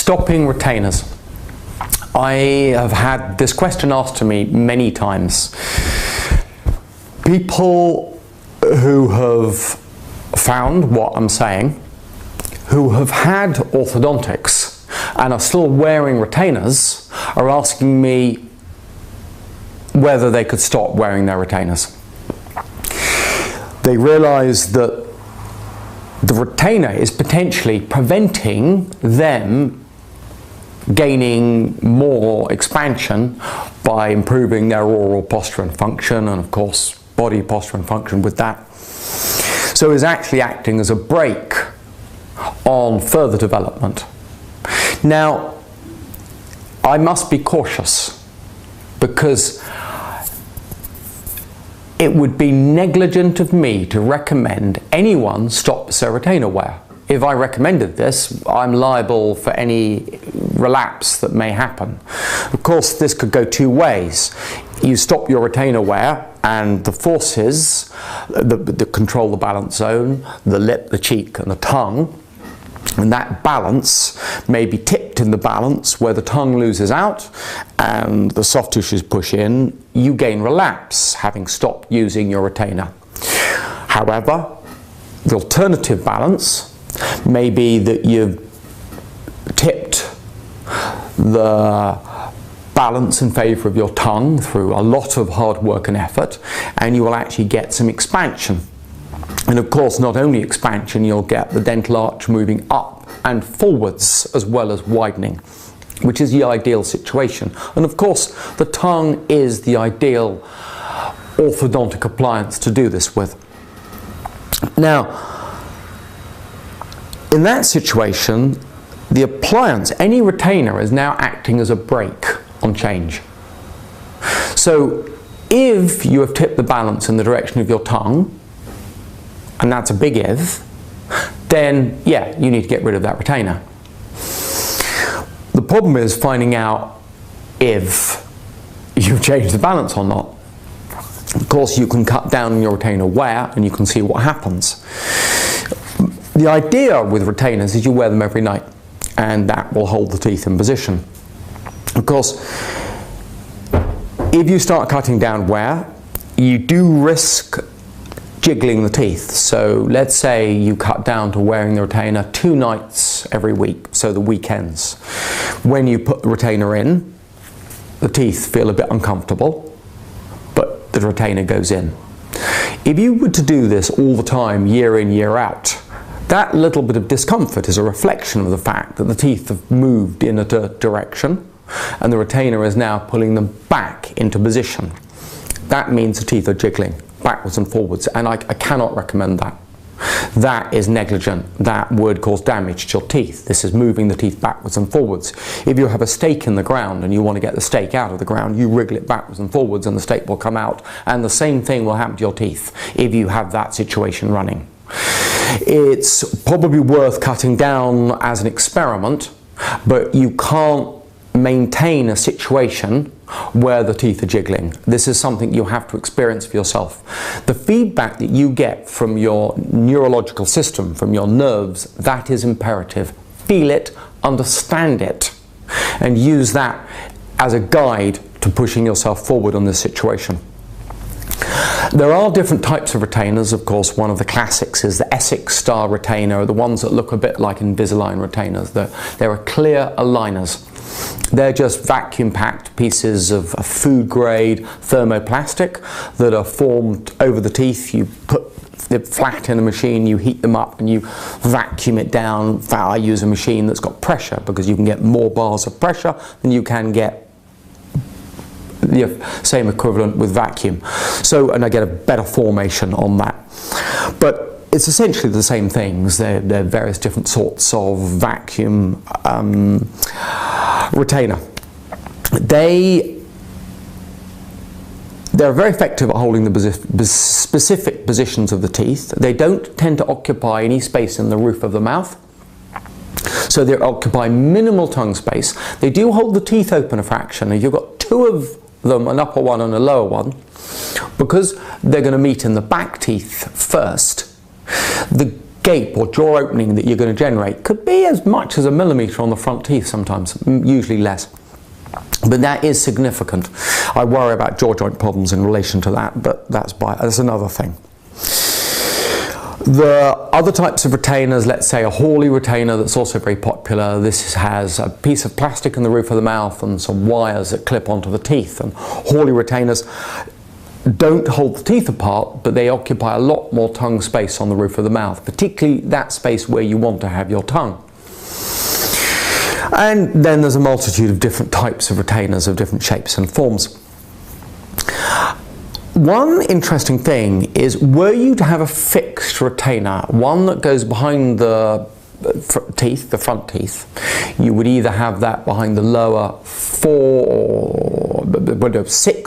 Stopping retainers. I have had this question asked to me many times. People who have found what I'm saying, who have had orthodontics and are still wearing retainers, are asking me whether they could stop wearing their retainers. They realize that the retainer is potentially preventing them gaining more expansion by improving their oral posture and function, and of course body posture and function with that. So it's actually acting as a brake on further development. Now, I must be cautious because it would be negligent of me to recommend anyone stop their retainer wear. If I recommended this, I'm liable for any relapse that may happen. Of course, this could go two ways. You stop your retainer wear and the forces that control the balance zone, the lip, the cheek and the tongue, and that balance may be tipped in the balance where the tongue loses out and the soft tissues push in. You gain relapse having stopped using your retainer. However, the alternative balance may be that you've tipped the balance in favour of your tongue through a lot of hard work and effort, and you will actually get some expansion. And of course, not only expansion, you'll get the dental arch moving up and forwards as well as widening, which is the ideal situation. And of course, the tongue is the ideal orthodontic appliance to do this with. Now, in that situation, the appliance, any retainer, is now acting as a brake on change. So if you have tipped the balance in the direction of your tongue, and that's a big if, then yeah, you need to get rid of that retainer. The problem is finding out if you've changed the balance or not. Of course, you can cut down on your retainer wear and you can see what happens. The idea with retainers is you wear them every night and that will hold the teeth in position. Of course, if you start cutting down wear, you do risk jiggling the teeth. So let's say you cut down to wearing the retainer 2 nights every week, so the weekends. When you put the retainer in, the teeth feel a bit uncomfortable, but the retainer goes in. If you were to do this all the time, year in, year out, that little bit of discomfort is a reflection of the fact that the teeth have moved in a direction and the retainer is now pulling them back into position. That means the teeth are jiggling backwards and forwards, and I cannot recommend that. That is negligent. That would cause damage to your teeth. This is moving the teeth backwards and forwards. If you have a stake in the ground and you want to get the stake out of the ground, you wriggle it backwards and forwards and the stake will come out, and the same thing will happen to your teeth if you have that situation running. It's probably worth cutting down as an experiment, but you can't maintain a situation where the teeth are jiggling. This is something you have to experience for yourself. The feedback that you get from your neurological system, from your nerves, that is imperative. Feel it, understand it, and use that as a guide to pushing yourself forward on this situation. There are different types of retainers. Of course, one of the classics is the Essex style retainer, the ones that look a bit like Invisalign retainers. There are clear aligners. They're just vacuum packed pieces of food grade thermoplastic that are formed over the teeth. You put it flat in a machine, you heat them up and you vacuum it down. I use a machine that's got pressure because you can get more bars of pressure than you can get the same equivalent with vacuum. So, and I get a better formation on that. But it's essentially the same things. They're various different sorts of vacuum retainer. They're very effective at holding the specific positions of the teeth. They don't tend to occupy any space in the roof of the mouth. So they occupy minimal tongue space. They do hold the teeth open a fraction. If you've got 2 of them, an upper one and a lower one, because they're going to meet in the back teeth first, the gape or jaw opening that you're going to generate could be as much as 1 millimetre on the front teeth sometimes, usually less. But that is significant. I worry about jaw joint problems in relation to that, but that's another thing. The other types of retainers, let's say a Hooley retainer that's also very popular. This has a piece of plastic in the roof of the mouth and some wires that clip onto the teeth. And Hooley retainers don't hold the teeth apart, but they occupy a lot more tongue space on the roof of the mouth, particularly that space where you want to have your tongue. And then there's a multitude of different types of retainers of different shapes and forms. One interesting thing is, were you to have a fixed retainer, one that goes behind the teeth, the front teeth, you would either have that behind the lower 6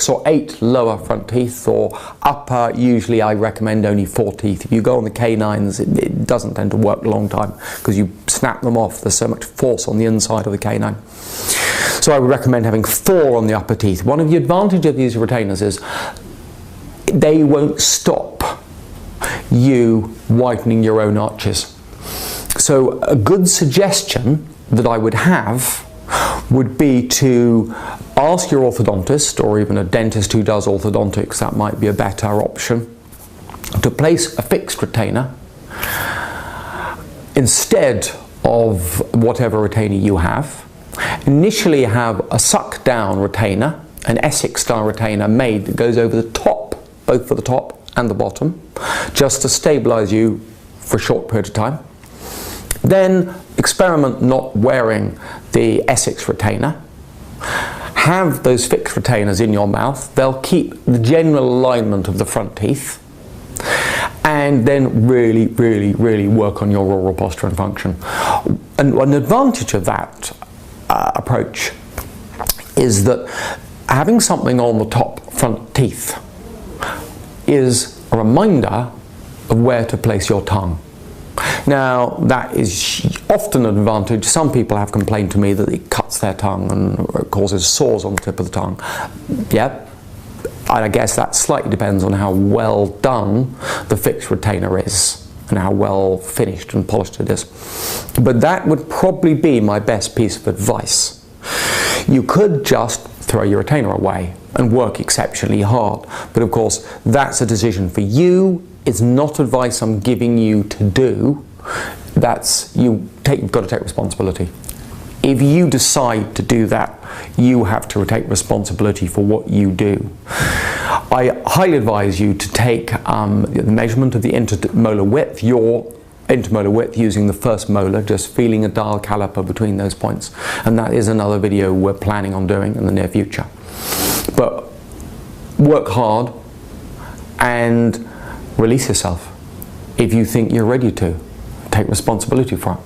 or 8 lower front teeth, or upper, usually I recommend only 4 teeth. If you go on the canines, it doesn't tend to work a long time because you snap them off. There's so much force on the inside of the canine. So I would recommend having 4 on the upper teeth. One of the advantages of these retainers is they won't stop you whitening your own arches. So a good suggestion that I would have would be to ask your orthodontist, or even a dentist who does orthodontics, that might be a better option, to place a fixed retainer instead of whatever retainer you have. Initially have a suck down retainer, an Essex style retainer made that goes over the top, both for the top and the bottom, just to stabilize you for a short period of time. Then experiment not wearing the Essex retainer. Have those fixed retainers in your mouth. They'll keep the general alignment of the front teeth, and then really, really, really work on your oral posture and function. And an advantage of that approach is that having something on the top front teeth is a reminder of where to place your tongue. Now, that is often an advantage. Some people have complained to me that it cuts their tongue and causes sores on the tip of the tongue. Yeah, I guess that slightly depends on how well done the fixed retainer is and how well finished and polished it is. But that would probably be my best piece of advice. You could just throw your retainer away and work exceptionally hard. But of course, that's a decision for you. It's not advice I'm giving you to do. You've got to take responsibility. If you decide to do that, you have to take responsibility for what you do. I highly advise you to take the measurement of the intermolar width, your intermolar width, using the first molar, just feeling a dial caliper between those points. And that is another video we're planning on doing in the near future. But work hard and release yourself if you think you're ready to. Take responsibility for it.